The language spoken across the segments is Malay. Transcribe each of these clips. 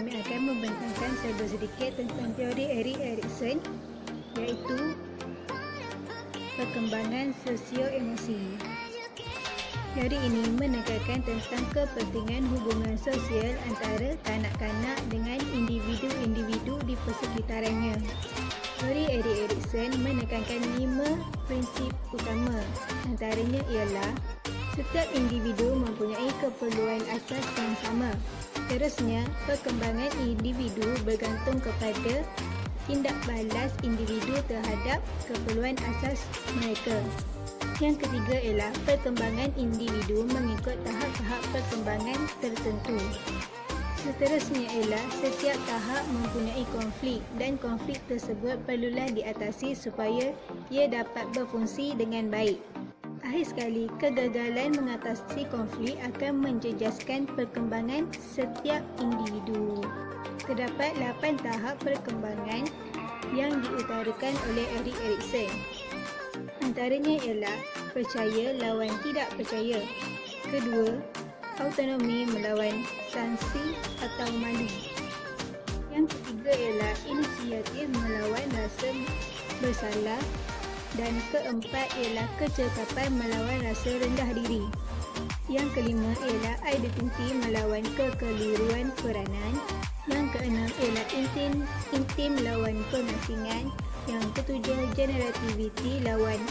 kami akan membentangkan sedikit tentang teori Erik Erikson, iaitu perkembangan sosio-emosi. Teori ini menekankan tentang kepentingan hubungan sosial antara kanak-kanak dengan individu-individu di persekitarannya. Teori Erik Erikson menekankan 5 prinsip utama. Antaranya ialah setiap individu mempunyai keperluan asas yang sama. Terusnya, perkembangan individu bergantung kepada tindak balas individu terhadap keperluan asas mereka. Yang ketiga ialah perkembangan individu mengikut tahap-tahap perkembangan tertentu. Seterusnya ialah setiap tahap mempunyai konflik dan konflik tersebut perlulah diatasi supaya ia dapat berfungsi dengan baik. Akhir sekali, kegagalan mengatasi konflik akan menjejaskan perkembangan setiap individu. Terdapat 8 tahap perkembangan yang diutarakan oleh Erik Erikson. Antaranya ialah percaya lawan tidak percaya. Kedua, autonomi melawan sangsi atau malu. Yang ketiga ialah inisiatif melawan rasa bersalah. Dan keempat ialah kecekapan melawan rasa rendah diri. Yang kelima ialah identiti melawan kekeliruan peranan. Yang keenam ialah intim lawan pengasingan. Yang ketujuh, generativity lawan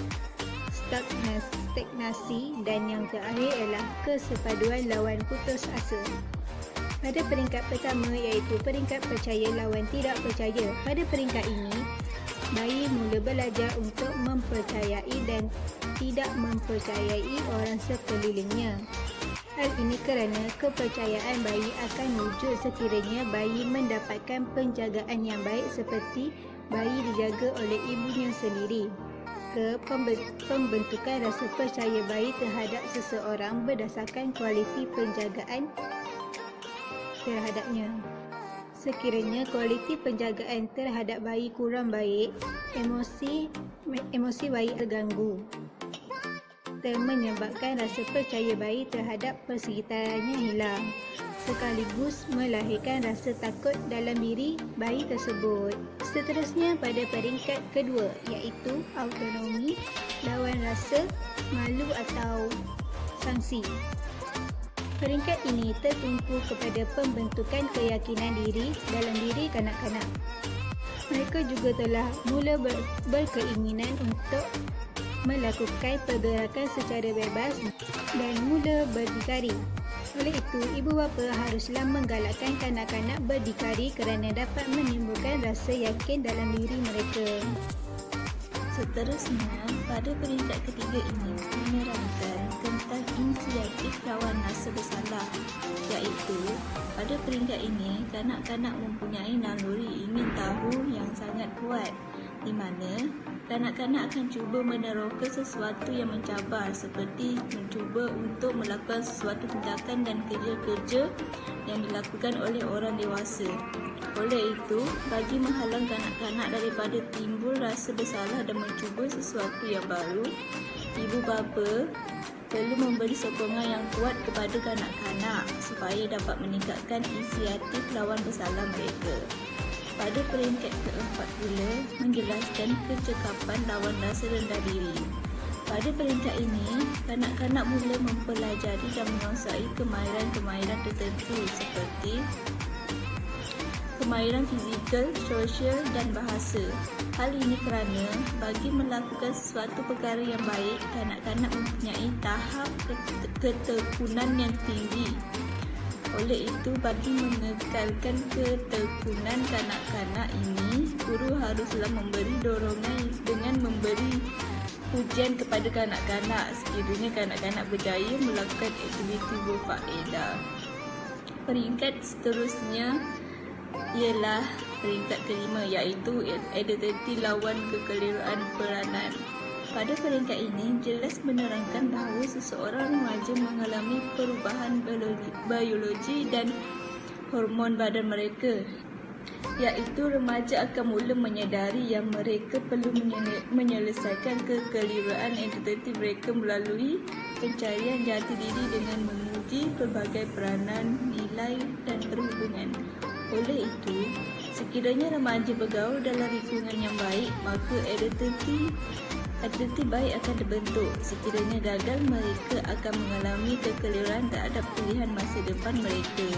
stagnasi. Dan yang terakhir ialah kesepaduan lawan putus asa. Pada peringkat pertama iaitu peringkat percaya lawan tidak percaya. Pada peringkat ini, bayi mula belajar untuk mempercayai dan tidak mempercayai orang sekelilingnya. Hal ini kerana kepercayaan bayi akan wujud sekiranya bayi mendapatkan penjagaan yang baik seperti bayi dijaga oleh ibunya sendiri. Pembentukan rasa percaya bayi terhadap seseorang berdasarkan kualiti penjagaan terhadapnya. Sekiranya kualiti penjagaan terhadap bayi kurang baik, emosi bayi terganggu dan menyebabkan rasa percaya bayi terhadap persekitarannya hilang, sekaligus melahirkan rasa takut dalam diri bayi tersebut. Seterusnya pada peringkat kedua iaitu autonomi lawan rasa malu atau sangsi. Peringkat ini tertumpu kepada pembentukan keyakinan diri dalam diri kanak-kanak. Mereka juga telah mula berkeinginan untuk melakukan pergerakan secara bebas dan mula berdikari. Oleh itu, ibu bapa haruslah menggalakkan kanak-kanak berdikari kerana dapat menimbulkan rasa yakin dalam diri mereka. Seterusnya, pada peringkat ketiga ini menerangkan tentang inisiatif lawan rasa bersalah, iaitu pada peringkat ini kanak-kanak mempunyai naluri ingin tahu yang sangat kuat, di mana kanak-kanak akan cuba meneroka sesuatu yang mencabar seperti mencuba untuk melakukan sesuatu tindakan dan kerja-kerja yang dilakukan oleh orang dewasa. Oleh itu, bagi menghalang kanak-kanak daripada timbul rasa bersalah dan mencuba sesuatu yang baru, ibu bapa perlu memberi sokongan yang kuat kepada kanak-kanak supaya dapat meningkatkan inisiatif lawan bersalah mereka. Pada peringkat keempat pula, menjelaskan kecekapan lawan rasa rendah diri. Pada peringkat ini, kanak-kanak mula mempelajari dan menguasai kemahiran-kemahiran tertentu seperti kemahiran fizikal, sosial dan bahasa. Hal ini kerana bagi melakukan sesuatu perkara yang baik, kanak-kanak mempunyai tahap ketekunan yang tinggi. Oleh itu, bagi mengekalkan ketekunan kanak-kanak ini, guru haruslah memberi dorongan dengan memberi pujian kepada kanak-kanak sekiranya kanak-kanak berjaya melakukan aktiviti berfaedah. Peringkat seterusnya ialah peringkat kelima iaitu identiti lawan kekeliruan peranan. Pada peringkat ini jelas menerangkan bahawa seseorang remaja mengalami perubahan biologi dan hormon badan mereka, iaitu remaja akan mula menyedari yang mereka perlu menyelesaikan kekeliruan identiti mereka melalui pencarian jati diri dengan menguji pelbagai peranan, nilai dan perhubungan. Oleh itu, sekiranya remaja bergaul dalam lingkungan yang baik, maka identiti baik akan terbentuk. Sekiranya gagal, mereka akan mengalami kekeliruan terhadap pilihan masa depan mereka.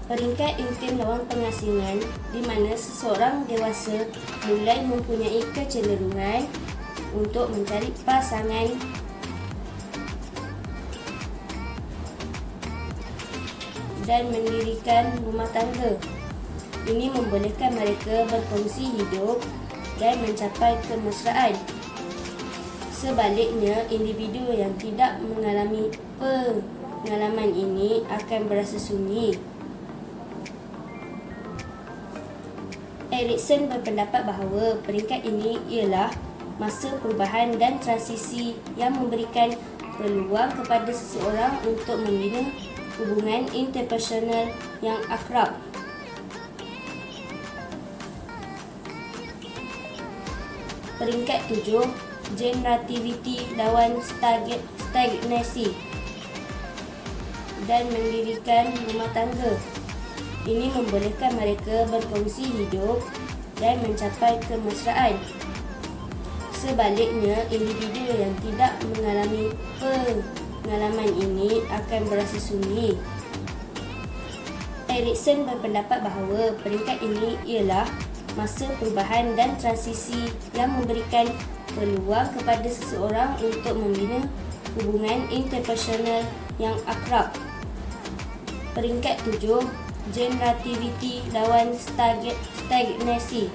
Peringkat intim lawan pengasingan, di mana seseorang dewasa mulai mempunyai kecenderungan untuk mencari pasangan dan mendirikan rumah tangga. Ini membolehkan mereka berkongsi hidup dan mencapai kemesraan. Sebaliknya, individu yang tidak mengalami pengalaman ini akan berasa sunyi. Erikson berpendapat bahawa peringkat ini ialah masa perubahan dan transisi yang memberikan peluang kepada seseorang untuk membina hubungan interpersonal yang akrab. Peringkat 7, generativity lawan stagnasi dan mendirikan rumah tangga. Ini membolehkan mereka berkongsi hidup dan mencapai kemesraan. Sebaliknya, individu yang tidak mengalami pengalaman ini akan berasa sunyi. Erikson berpendapat bahawa peringkat ini ialah masa perubahan dan transisi yang memberikan peluang kepada seseorang untuk membina hubungan interpersonal yang akrab. Peringkat 7, generativity lawan stagnasi.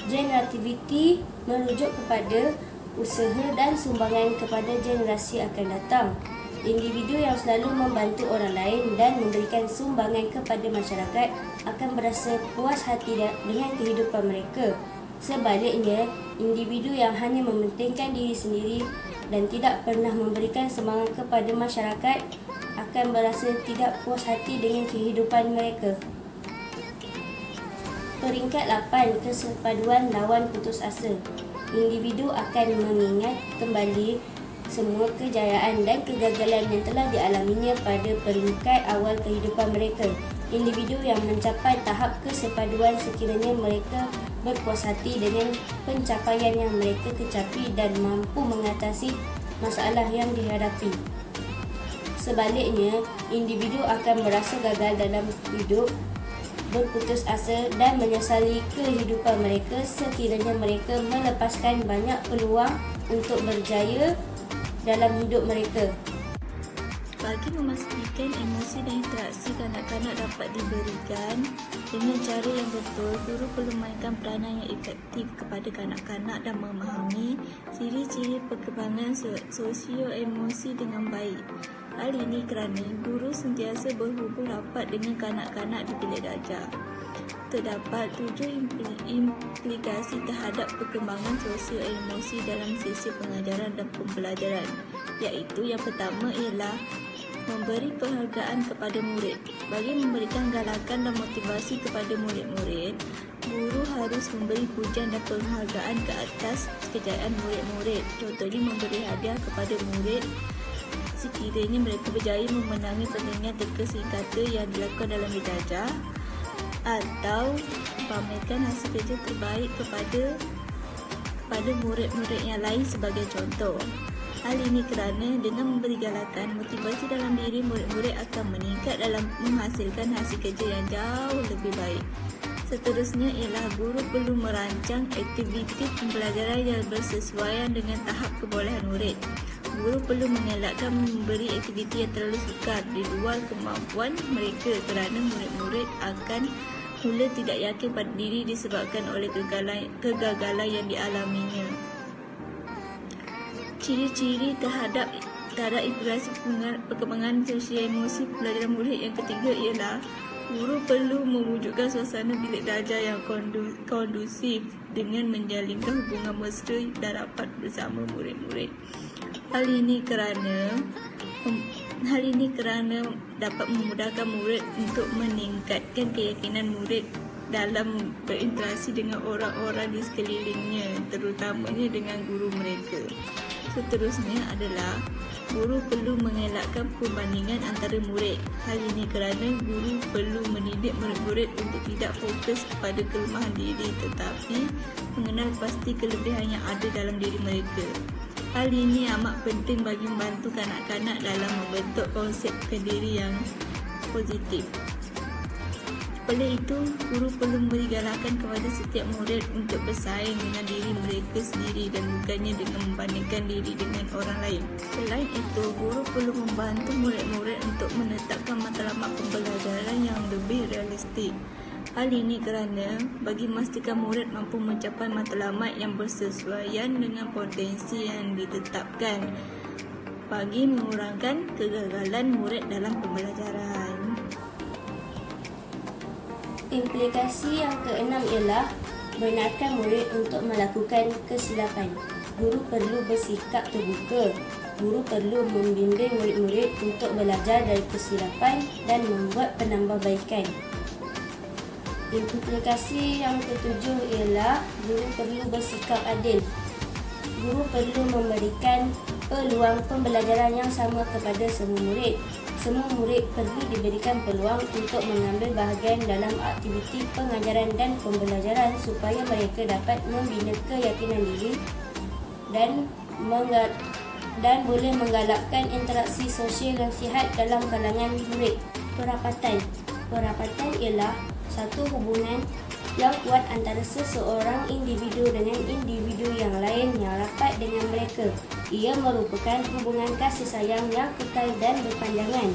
Generativity merujuk kepada usaha dan sumbangan kepada generasi akan datang. Individu yang selalu membantu orang lain dan memberikan sumbangan kepada masyarakat akan berasa puas hati dengan kehidupan mereka. Sebaliknya, individu yang hanya mementingkan diri sendiri dan tidak pernah memberikan sumbangan kepada masyarakat akan berasa tidak puas hati dengan kehidupan mereka. Peringkat 8, kesepaduan lawan putus asa. Individu akan mengingat kembali semua kejayaan dan kegagalan yang telah dialaminya pada peringkat awal kehidupan mereka. Individu yang mencapai tahap kesepaduan sekiranya mereka berpuas hati dengan pencapaian yang mereka kecapi dan mampu mengatasi masalah yang dihadapi. Sebaliknya, individu akan merasa gagal dalam hidup, berputus asa dan menyesali kehidupan mereka sekiranya mereka melepaskan banyak peluang untuk berjaya dalam hidup mereka. Bagi memastikan emosi dan interaksi kanak-kanak dapat diberikan dengan cara yang betul, guru perlu memainkan peranan yang efektif kepada kanak-kanak dan memahami ciri-ciri perkembangan sosio-emosi dengan baik. Hal ini kerana guru sentiasa berhubung rapat dengan kanak-kanak di bilik darjah. Terdapat 7 implikasi terhadap perkembangan sosial emosi dalam sesi pengajaran dan pembelajaran, iaitu yang pertama ialah memberi penghargaan kepada murid. Bagi memberikan galakan dan motivasi kepada murid-murid, guru harus memberi pujian dan penghargaan ke atas kejayaan murid-murid. Contohnya memberi hadiah kepada murid sekiranya mereka berjaya memenangi pertandingan teka-teki yang dilakukan dalam bilik darjah, atau pamerkan hasil kerja terbaik kepada murid-murid yang lain sebagai contoh. Hal ini kerana dengan memberi galakan, motivasi dalam diri murid-murid akan meningkat dalam menghasilkan hasil kerja yang jauh lebih baik. Seterusnya ialah guru perlu merancang aktiviti pembelajaran yang bersesuaian dengan tahap kebolehan murid. Guru perlu mengelakkan memberi aktiviti yang terlalu sukar di luar kemampuan mereka kerana murid-murid akan mula tidak yakin pada diri disebabkan oleh kegagalan yang dialaminya. Ciri-ciri terhadap implikasi perkembangan sosial emosi pelajaran murid yang ketiga ialah guru perlu mewujudkan suasana bilik darjah yang kondusif dengan menjalinkan hubungan mesra dan rapat bersama murid-murid. Hal ini kerana dapat memudahkan murid untuk meningkatkan keyakinan murid dalam berinteraksi dengan orang-orang di sekelilingnya, terutamanya dengan guru mereka. Seterusnya adalah guru perlu mengelakkan perbandingan antara murid. Hal ini kerana guru perlu mendidik murid-murid untuk tidak fokus kepada kelemahan diri tetapi mengenal pasti kelebihan yang ada dalam diri mereka. Hal ini amat penting bagi membantu kanak-kanak dalam membentuk konsep diri yang positif. Oleh itu, guru perlu memberi galakan kepada setiap murid untuk bersaing dengan diri mereka sendiri dan bukannya dengan membandingkan diri dengan orang lain. Selain itu, guru perlu membantu murid-murid untuk menetapkan matlamat pembelajaran yang lebih realistik. Hal ini kerana bagi memastikan murid mampu mencapai matlamat yang bersesuaian dengan potensi yang ditetapkan bagi mengurangkan kegagalan murid dalam pembelajaran. Implikasi yang keenam ialah benarkan murid untuk melakukan kesilapan. Guru perlu bersikap terbuka. Guru perlu membimbing murid-murid untuk belajar dari kesilapan dan membuat penambahbaikan. Implikasi yang ketujuh ialah guru perlu bersikap adil. Guru perlu memberikan peluang pembelajaran yang sama kepada semua murid. Semua murid perlu diberikan peluang untuk mengambil bahagian dalam aktiviti pengajaran dan pembelajaran supaya mereka dapat membina keyakinan diri dan boleh menggalakkan interaksi sosial yang sihat dalam kalangan murid. Perapatan ialah satu hubungan yang kuat antara seseorang individu dengan individu yang lain yang rapat dengan mereka. Ia merupakan hubungan kasih sayang yang kekal dan berpanjangan.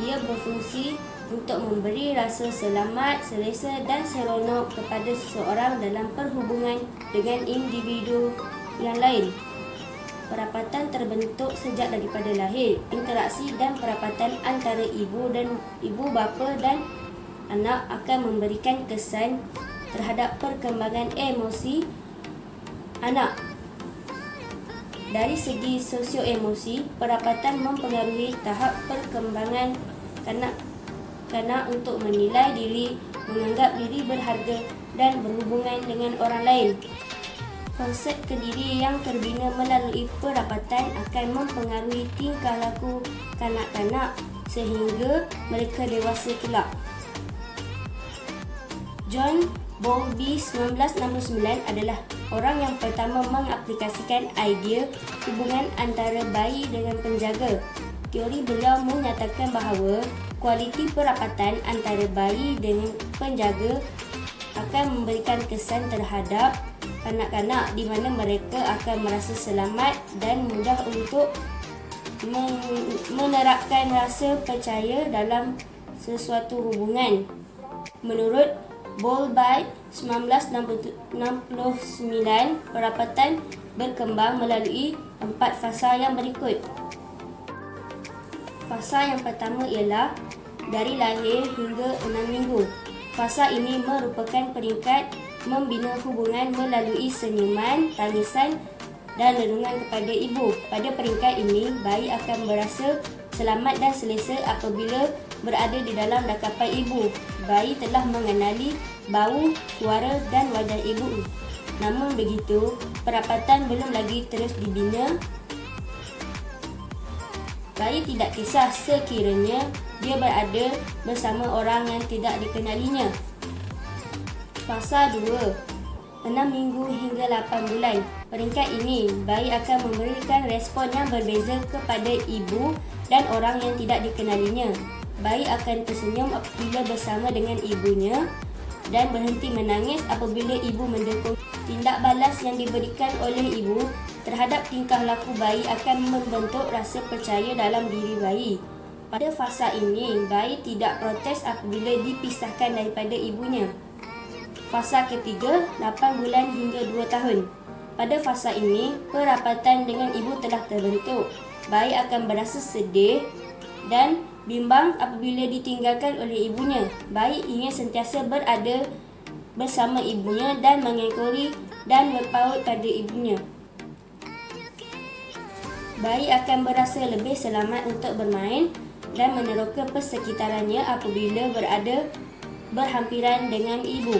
Ia berfungsi untuk memberi rasa selamat, selesa dan seronok kepada seseorang dalam perhubungan dengan individu yang lain. Perapatan terbentuk sejak daripada lahir. Interaksi dan perapatan antara ibu bapa dan anak akan memberikan kesan terhadap perkembangan emosi anak. Dari segi sosio-emosi, perapatan mempengaruhi tahap perkembangan kanak-kanak untuk menilai diri, menganggap diri berharga dan berhubungan dengan orang lain. Konsep kediri yang terbina melalui perapatan akan mempengaruhi tingkah laku kanak-kanak sehingga mereka dewasa kelak. John Bowlby 1969 adalah orang yang pertama mengaplikasikan idea hubungan antara bayi dengan penjaga. Teori beliau menyatakan bahawa kualiti perapatan antara bayi dengan penjaga akan memberikan kesan terhadap kanak-kanak di mana mereka akan merasa selamat dan mudah untuk menerapkan rasa percaya dalam sesuatu hubungan. Menurut Bowlby 1969, perapatan berkembang melalui 4 fasa yang berikut. Fasa yang pertama ialah dari lahir hingga 6 minggu. Fasa ini merupakan peringkat membina hubungan melalui senyuman, tangisan dan renungan kepada ibu. Pada peringkat ini, bayi akan berasa selamat dan selesa apabila berada di dalam dakapan ibu. Bayi telah mengenali bau, suara dan wajah ibu. Namun begitu, perapatan belum lagi terus dibina. Bayi tidak kisah sekiranya dia berada bersama orang yang tidak dikenalinya. Fasa 2, 6 minggu hingga 8 bulan. Peringkat ini, bayi akan memberikan respon yang berbeza kepada ibu dan orang yang tidak dikenalinya. Bayi akan tersenyum apabila bersama dengan ibunya dan berhenti menangis apabila ibu mendekung. Tindak balas yang diberikan oleh ibu terhadap tingkah laku bayi akan membentuk rasa percaya dalam diri bayi. Pada fasa ini, bayi tidak protes apabila dipisahkan daripada ibunya. Fasa ketiga, 8 bulan hingga 2 tahun. Pada fasa ini, perapatan dengan ibu telah terbentuk. Bayi akan berasa sedih dan bimbang apabila ditinggalkan oleh ibunya. Bayi ingin sentiasa berada bersama ibunya dan mengekori dan berpaut pada ibunya. Bayi akan berasa lebih selamat untuk bermain dan meneroka persekitarannya apabila berada berhampiran dengan ibu.